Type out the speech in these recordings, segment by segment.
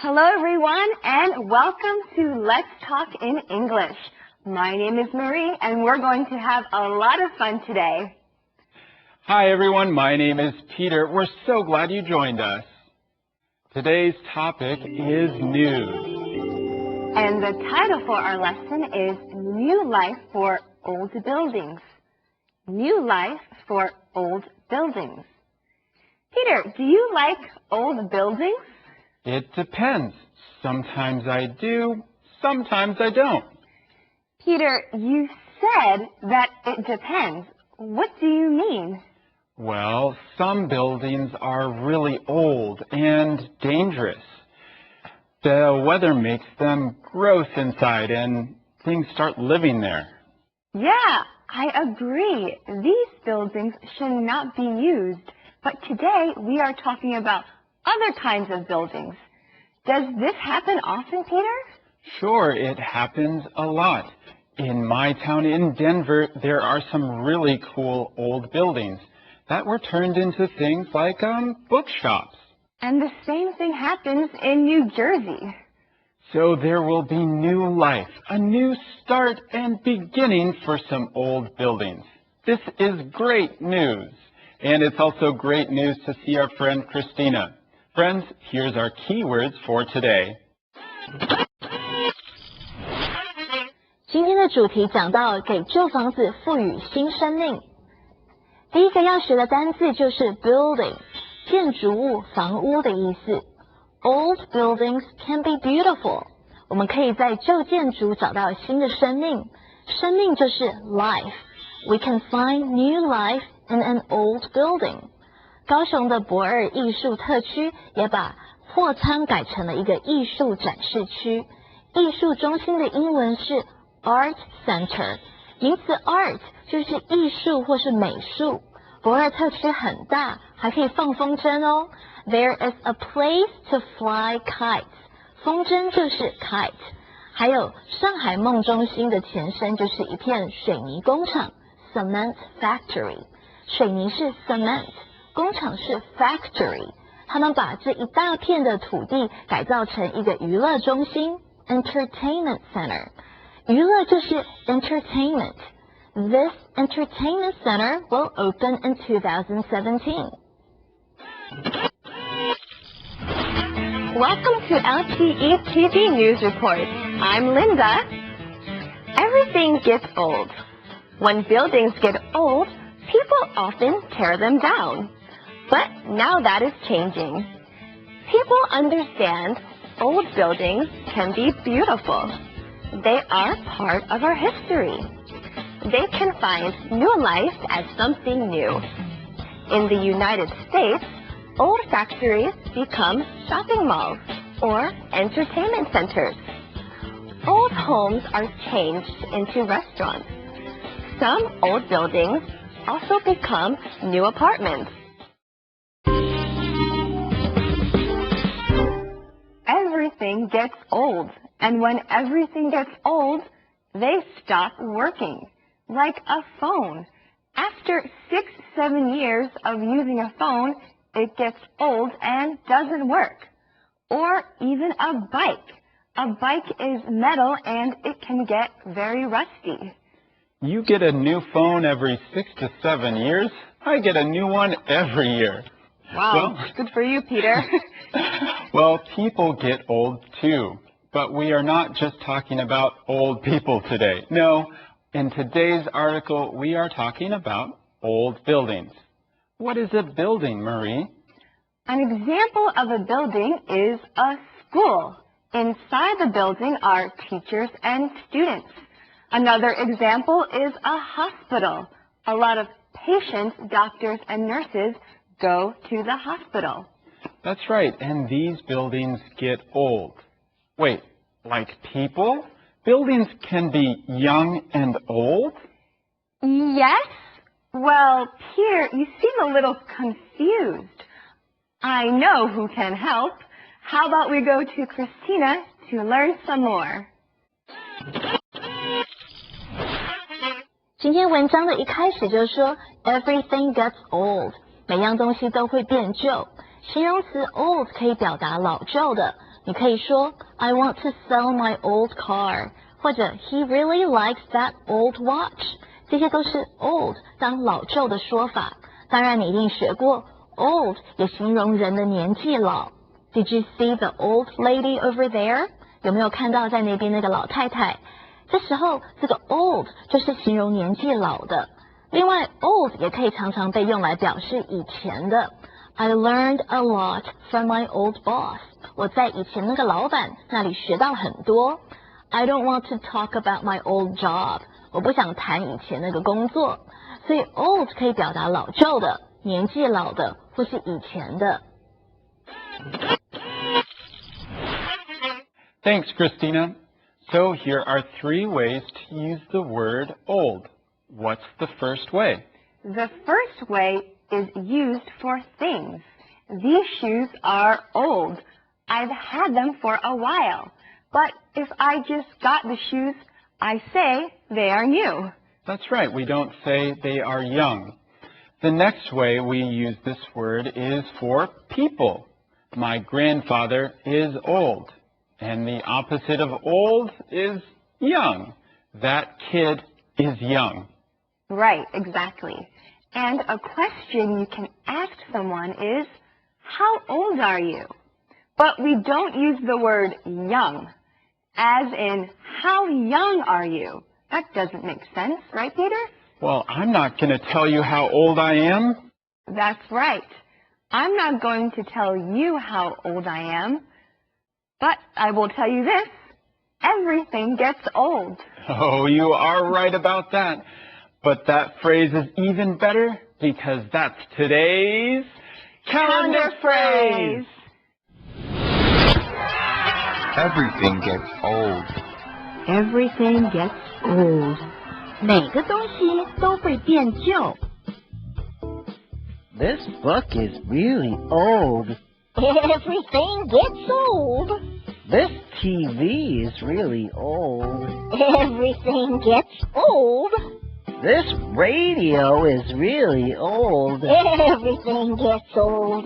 Hello everyone and welcome to Let's Talk in English. My name is Marie and we're going to have a lot of fun today. Hi everyone, my name is Peter. We're so glad you joined us. Today's topic is news. And the title for our lesson is New Life for Old Buildings. New Life for Old Buildings. Peter, do you like old buildings? It depends. Sometimes I do, sometimes I don't. Peter, you said that it depends. What do you mean? Well, some buildings are really old and dangerous. The weather makes them gross inside and things start living there. Yeah, I agree. These buildings should not be used. But today we are talking about other kinds of buildings. Does this happen often, Peter? Sure, it happens a lot. In my town in Denver, there are some really cool old buildings that were turned into things like bookshops. And the same thing happens in New Jersey. So there will be new life, a new start and beginning for some old buildings. This is great news. And it's also great news to see our friend Christina. Friends, here's our keywords for today. 今天的主题讲到给旧房子赋予新生命。第一个要学的单字就是 building， 建筑物、房屋的意思。Old buildings can be beautiful。我们可以在旧建筑找到新的生命。生命就是 life。We can find new life in an old building。高雄的駁二艺术特区也把货仓改成了一个艺术展示区。艺术中心的英文是 Art Center， 名词 art 就是艺术或是美术。駁二特区很大，还可以放风筝哦。There is a place to fly kites， 风筝就是 kite。还有上海梦中心的前身就是一片水泥工厂 Cement Factory， 水泥是 cement， 工厂是 factory。他们把这一大片的土地改造成一个娱乐中心 Entertainment Center， 娱乐就是 entertainment。 This entertainment center will open in 2017. Welcome to LTE TV News Report. I'm Linda. Everything gets old. When buildings get old, people often tear them down. But now that is changing. People understand old buildings can be beautiful. They are part of our history. They can find new life as something new. In the United States, old factories become shopping malls or entertainment centers. Old homes are changed into restaurants. Some old buildings also become new apartments. Everything gets old, and when everything gets old, they stop working. Like a phone. After 6-7 years of using a phone, it gets old and doesn't work. Or even a bike. A bike is metal and it can get very rusty. You get a new phone every 6 to 7 years. I get a new one every year. Wow, good for you, Peter. Well, people get old too. But we are not just talking about old people today. No, in today's article, we are talking about old buildings. What is a building, Marie? An example of a building is a school. Inside the building are teachers and students. Another example is a hospital. A lot of patients, doctors, and nurses go to the hospital. That's right, and these buildings get old. Wait, like people? Buildings can be young and old? Yes? Well, Peter, you seem a little confused. I know who can help. How about we go to Christina to learn some more? 今天文章的一开始就说 everything gets old， 每样东西都会变旧。形容词 old 可以表达老旧的，你可以说 I want to sell my old car， 或者 He really likes that old watch。这些都是 old 当老旧的说法。当然你一定学过 old 也形容人的年纪老。Did you see the old lady over there？ 有没有看到在那边那个老太太？这时候这个 old 就是形容年纪老的。另外 old 也可以常常被用来表示以前的。I learned a lot from my old boss。 我在以前那个老板那里学到很多。I don't want to talk about my old job。 我不想谈以前那个工作。所以 old 可以表达老旧的、年纪老的或是以前的。Thanks, Christina. So here are 3 ways to use the word old. What's the first way? The first way is used for things. These shoes are old. I've had them for a while. But if I just got the shoes, I say they are new. That's right. We don't say they are young. The next way we use this word is for people. My grandfather is old. And the opposite of old is young. That kid is young. Right, exactly. And a question you can ask someone is, how old are you? But we don't use the word young, as in, how young are you? That doesn't make sense, right, Peter? Well, I'm not going to tell you how old I am. That's right. I'm not going to tell you how old I am. But I will tell you this, everything gets old. Oh, you are right about that. But that phrase is even better because that's today's calendar phrase. Everything gets old. Everything gets old. 每个东西都会变旧。This book is really old. Everything gets old. This TV is really old. Everything gets old. This radio is really old. Everything gets old.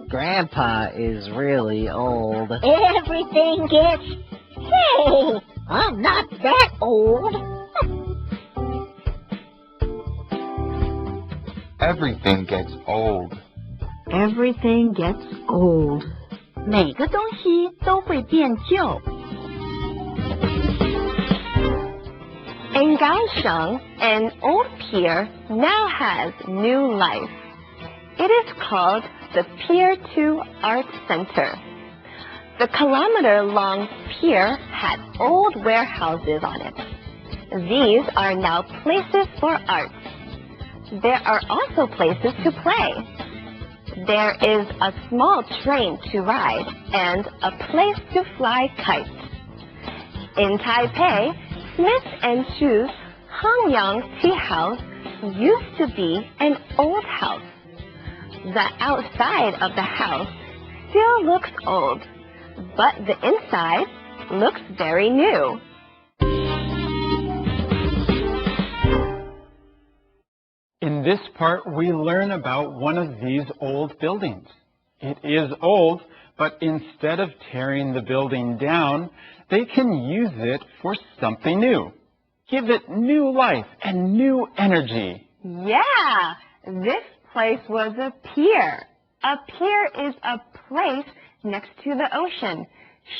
Grandpa is really old. Everything gets... Hey, I'm not that old. Everything gets old. Everything gets old. 每个东西都会变旧。In Kaohsiung, an old pier now has new life. It is called the Pier 2 Art Center. The kilometer-long pier had old warehouses on it. These are now places for art. There are also places to play. There is a small train to ride and a place to fly kites. In Taipei, Smith and Chu's Hangyang Tea House used to be an old house. The outside of the house still looks old, but the inside looks very new. In this part, we learn about one of these old buildings. It is old, but instead of tearing the building down, they can use it for something new. Give it new life and new energy. Yeah, this place was a pier. A pier is a place next to the ocean.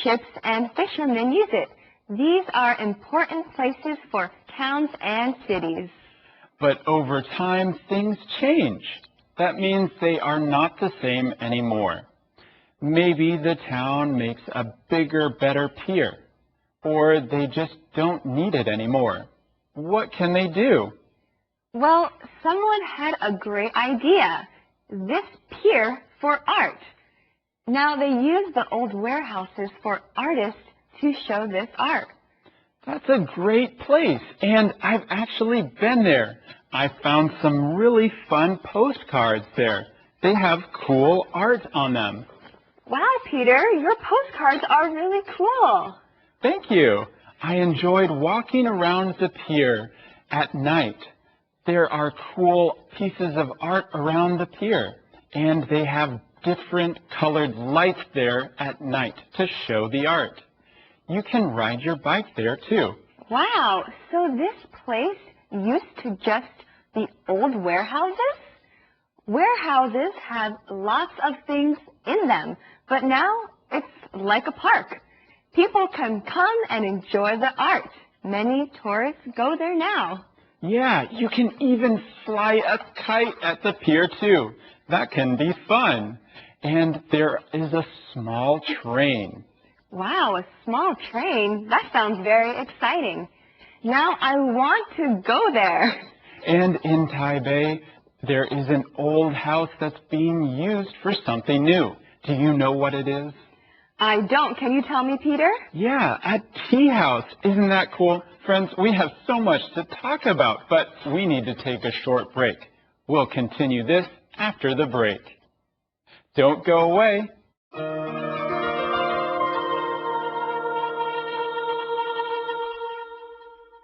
Ships and fishermen use it. These are important places for towns and cities. But over time, things change. That means they are not the same anymore. Maybe the town makes a bigger, better pier, or they just don't need it anymore. What can they do? Well, someone had a great idea. This pier for art. Now they use the old warehouses for artists to show this art. That's a great place, and I've actually been there. I found some really fun postcards there. They have cool art on them. Wow, Peter, your postcards are really cool. Thank you. I enjoyed walking around the pier at night. There are cool pieces of art around the pier, and they have different colored lights there at night to show the art. You can ride your bike there too. Wow, so this place used to just be old warehouses? Warehouses have lots of things in them, but now it's like a park. People can come and enjoy the art. Many tourists go there now. Yeah, you can even fly a kite at the pier too. That can be fun. And there is a small train. Wow, a small train. That sounds very exciting. Now I want to go there. And in Taipei, there is an old house that's being used for something new. Do you know what it is? I don't. Can you tell me, Peter? Yeah, a tea house. Isn't that cool? Friends, we have so much to talk about, but we need to take a short break. We'll continue this after the break. Don't go away.